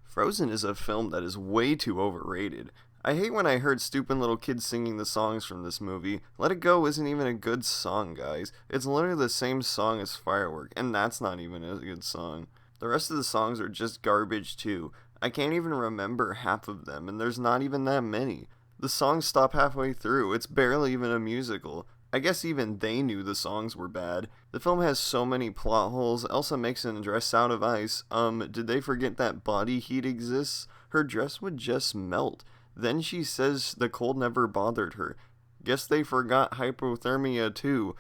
Frozen is a film that is way too overrated. I hate when I heard stupid little kids singing the songs from this movie. Let It Go isn't even a good song, guys. It's literally the same song as Firework, and that's not even a good song. The rest of the songs are just garbage too. I can't even remember half of them, and there's not even that many. The songs stop halfway through. It's barely even a musical. I guess even they knew the songs were bad. The film has so many plot holes. Elsa makes a dress out of ice. Did they forget that body heat exists? Her dress would just melt. Then she says the cold never bothered her. Guess they forgot hypothermia too.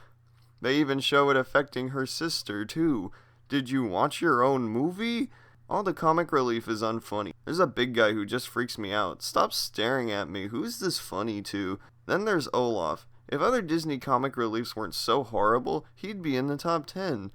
They even show it affecting her sister too. Did you watch your own movie? All the comic relief is unfunny. There's a big guy who just freaks me out. Stop staring at me. Who's this funny to? Then there's Olaf. If other Disney comic reliefs weren't so horrible, he'd be in the top 10.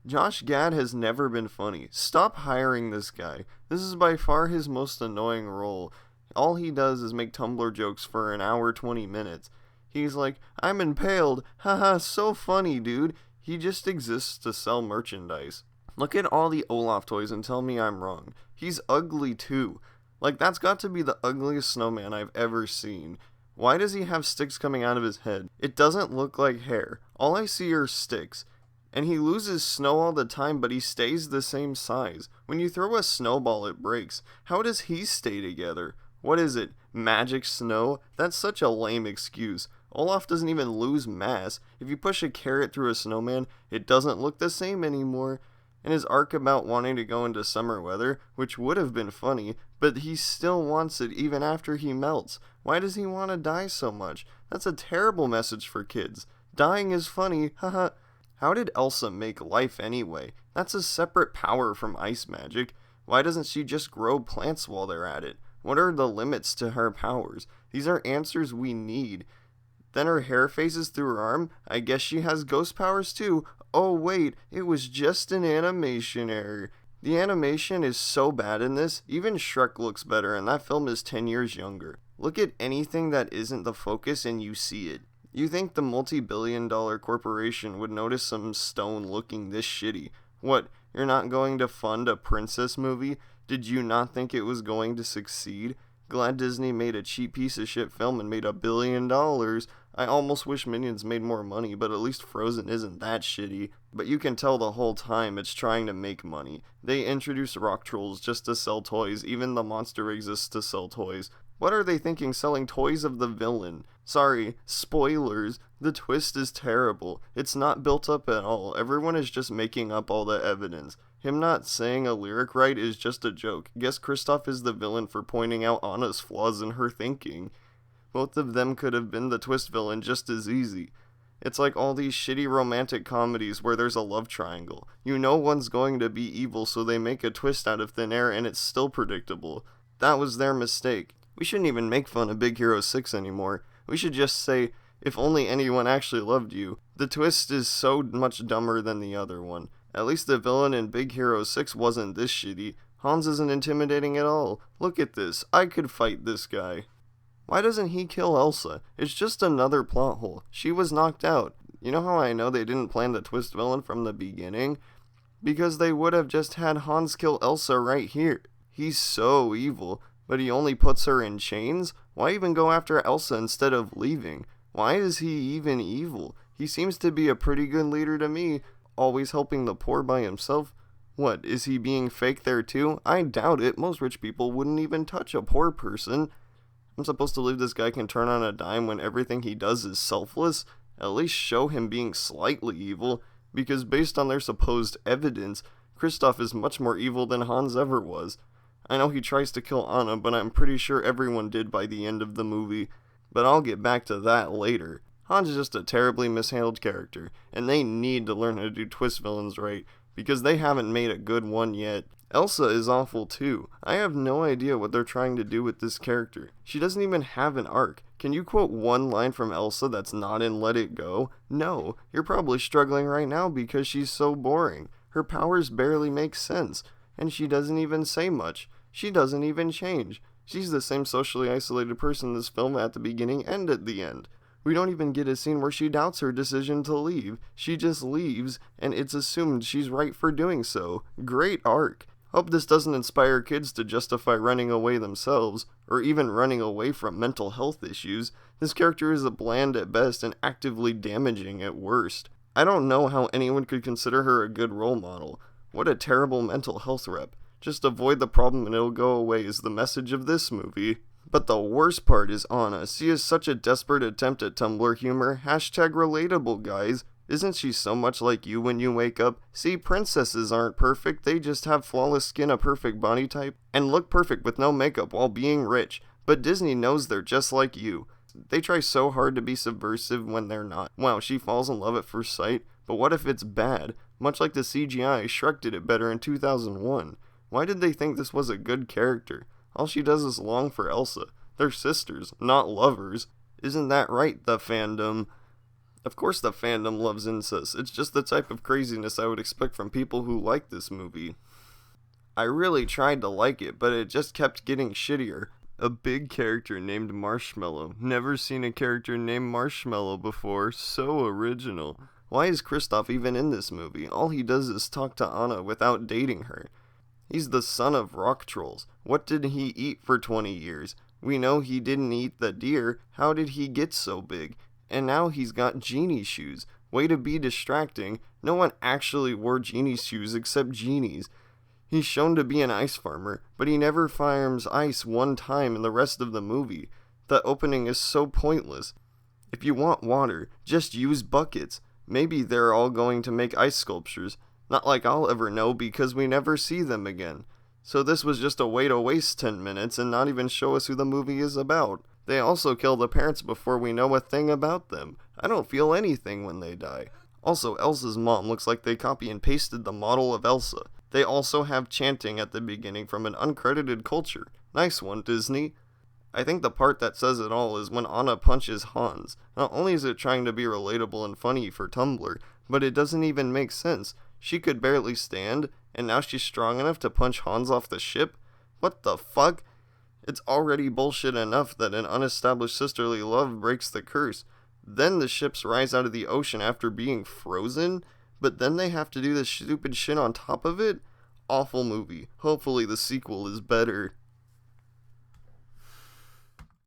Josh Gad has never been funny. Stop hiring this guy. This is by far his most annoying role. All he does is make Tumblr jokes for an hour 20 minutes. He's like, I'm impaled. Haha, so funny, dude. He just exists to sell merchandise. Look at all the Olaf toys and tell me I'm wrong. He's ugly too. Like, that's got to be the ugliest snowman I've ever seen. Why does he have sticks coming out of his head? It doesn't look like hair. All I see are sticks. And he loses snow all the time, but he stays the same size. When you throw a snowball, it breaks. How does he stay together? What is it? Magic snow? That's such a lame excuse. Olaf doesn't even lose mass. If you push a carrot through a snowman, it doesn't look the same anymore. And his arc about wanting to go into summer weather, which would have been funny, but he still wants it even after he melts. Why does he want to die so much? That's a terrible message for kids. Dying is funny, haha. How did Elsa make life anyway? That's a separate power from ice magic. Why doesn't she just grow plants while they're at it? What are the limits to her powers? These are answers we need. Then her hair phases through her arm. I guess she has ghost powers too. Oh wait, it was just an animation error. The animation is so bad in this, even Shrek looks better and that film is 10 years younger. Look at anything that isn't the focus and you see it. You think the multi-billion-dollar corporation would notice some stone looking this shitty. What, you're not going to fund a princess movie? Did you not think it was going to succeed? Glad Disney made a cheap piece of shit film and made $1 billion. I almost wish Minions made more money, but at least Frozen isn't that shitty. But you can tell the whole time it's trying to make money. They introduced rock trolls just to sell toys, even the monster exists to sell toys. What are they thinking selling toys of the villain? Sorry, spoilers, the twist is terrible. It's not built up at all. Everyone is just making up all the evidence. Him not saying a lyric right is just a joke. Guess Kristoff is the villain for pointing out Anna's flaws in her thinking. Both of them could have been the twist villain just as easy. It's like all these shitty romantic comedies where there's a love triangle. You know one's going to be evil, so they make a twist out of thin air and it's still predictable. That was their mistake. We shouldn't even make fun of Big Hero 6 anymore. We should just say, if only anyone actually loved you. The twist is so much dumber than the other one. At least the villain in Big Hero 6 wasn't this shitty. Hans isn't intimidating at all. Look at this. I could fight this guy. Why doesn't he kill Elsa? It's just another plot hole. She was knocked out. You know how I know they didn't plan the twist villain from the beginning? Because they would have just had Hans kill Elsa right here. He's so evil, but he only puts her in chains? Why even go after Elsa instead of leaving? Why is he even evil? He seems to be a pretty good leader to me, always helping the poor by himself. What, is he being fake there too? I doubt it. Most rich people wouldn't even touch a poor person. I'm supposed to believe this guy can turn on a dime when everything he does is selfless? At least show him being slightly evil, because based on their supposed evidence, Kristoff is much more evil than Hans ever was. I know he tries to kill Anna, but I'm pretty sure everyone did by the end of the movie. But I'll get back to that later. Hans is just a terribly mishandled character, and they need to learn how to do twist villains right, because they haven't made a good one yet. Elsa is awful too. I have no idea what they're trying to do with this character. She doesn't even have an arc. Can you quote one line from Elsa that's not in Let It Go? No. You're probably struggling right now because she's so boring. Her powers barely make sense, and she doesn't even say much. She doesn't even change. She's the same socially isolated person in this film at the beginning and at the end. We don't even get a scene where she doubts her decision to leave. She just leaves, and it's assumed she's right for doing so. Great arc. Hope this doesn't inspire kids to justify running away themselves, or even running away from mental health issues. This character is bland at best and actively damaging at worst. I don't know how anyone could consider her a good role model. What a terrible mental health rep. Just avoid the problem and it'll go away is the message of this movie. But the worst part is Anna. She is such a desperate attempt at Tumblr humor. #relatable, guys. Isn't she so much like you when you wake up? See, princesses aren't perfect. They just have flawless skin, a perfect body type, and look perfect with no makeup while being rich. But Disney knows they're just like you. They try so hard to be subversive when they're not. Wow, she falls in love at first sight. But what if it's bad? Much like the CGI, Shrek did it better in 2001. Why did they think this was a good character? All she does is long for Elsa. They're sisters, not lovers. Isn't that right, the fandom? Of course the fandom loves incest. It's just the type of craziness I would expect from people who like this movie. I really tried to like it, but it just kept getting shittier. A big character named Marshmallow. Never seen a character named Marshmallow before. So original. Why is Kristoff even in this movie? All he does is talk to Anna without dating her. He's the son of rock trolls. What did he eat for 20 years? We know he didn't eat the deer. How did he get so big? And now he's got genie shoes. Way to be distracting. No one actually wore genie shoes except genies. He's shown to be an ice farmer, but he never farms ice one time in the rest of the movie. The opening is so pointless. If you want water, just use buckets. Maybe they're all going to make ice sculptures. Not like I'll ever know because we never see them again. So this was just a way to waste 10 minutes and not even show us who the movie is about. They also kill the parents before we know a thing about them. I don't feel anything when they die. Also, Elsa's mom looks like they copy and pasted the model of Elsa. They also have chanting at the beginning from an uncredited culture. Nice one, Disney. I think the part that says it all is when Anna punches Hans. Not only is it trying to be relatable and funny for Tumblr, but it doesn't even make sense. She could barely stand, and now she's strong enough to punch Hans off the ship? What the fuck? It's already bullshit enough that an unestablished sisterly love breaks the curse. Then the ships rise out of the ocean after being frozen, but then they have to do this stupid shit on top of it? Awful movie. Hopefully the sequel is better.